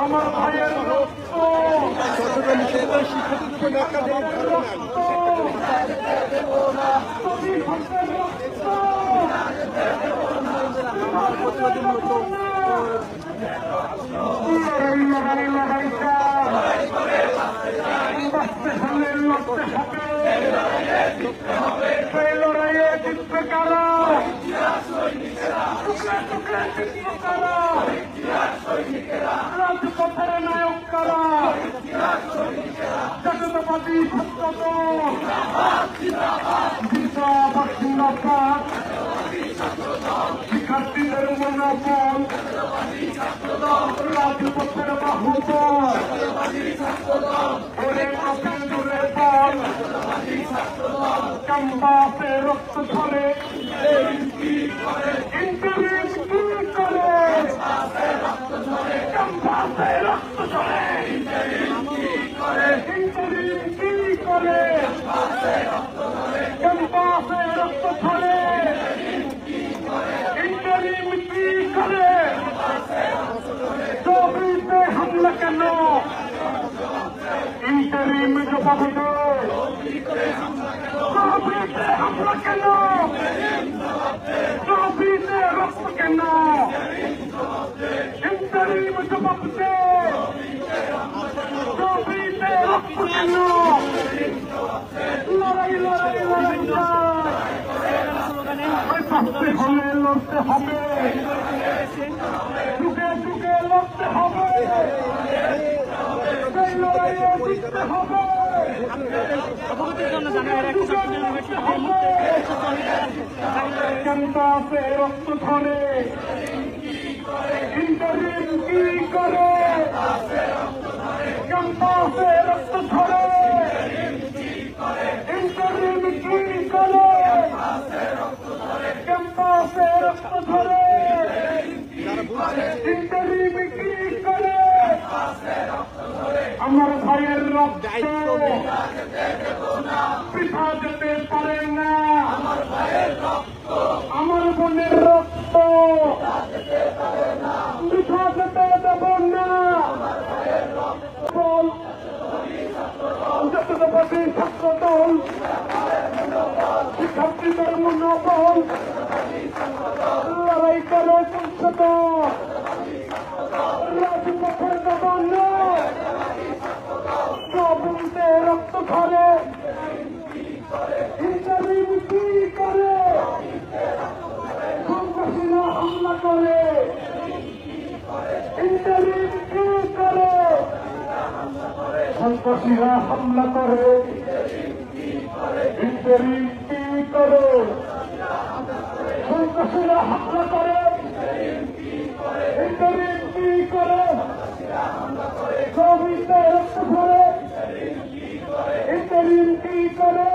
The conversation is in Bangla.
আমার ভাইয়ের রক্ত লড়াইয়ে জিতবে কারা? রাজপথের নায়ক কারা? জাতীয়তাবাদী শিক্ষার্থীদের মনোবল রাজপথের বাহুবল ক্যাম্পাসে রক্ত ঝরে ইন্টারিম কি করে? ক্যাম্পাসে রক্ত ঝরে ইন্টারিম কি করে? ক্যাম্পাসে রক্ত ঝরে ইন্টারিম কি করে? চৌকিতে হামলা কেন? ইন্টারিম জবাব দে। চৌকিতে হামলা কেন? চৌকিতে রক্ত কেন? ইন্টারিম জবাব দে। চৌকিতে রক্ত কেন? লড়াই লড়াই লড়াই বাঁচতে হলে লড়তে হবে, যুগে যুগে লড়তে হবে, সেই লড়াইয়ে জিততে হবে। ক্যাম্পাসে রক্ত ধরে ইন্টারিম কি করে? ক্যাম্পাসে রক্ত ধরে ইন্টারিম কি করে? ক্যাম্পাসে রক্ত ধরে ইন্টারিম কি করে? আমার ভাইয়ের রক্ত বৃথা যেতে পারে না। আমার বোনের রক্ত বৃথা যেতে দেব না। জাতীয়তাবাদী ছাত্র দল শিক্ষার্থীদের মনোবল লড়াই করে সংসদ রাজপথের দেব না। বলতে রক্ত ধরে ইন্টারিম কি করে? সন্ত্রাসীরা হামলা করে ইন্টারিম কি করে? সন্ত্রাসীরা হামলা করে ইন্টারিম কি করে? সন্ত্রাসীরা হামলা করে ইন্টারিম কি করে? ছবিতে রক্ত ধরে ইন্টারিম কি করে?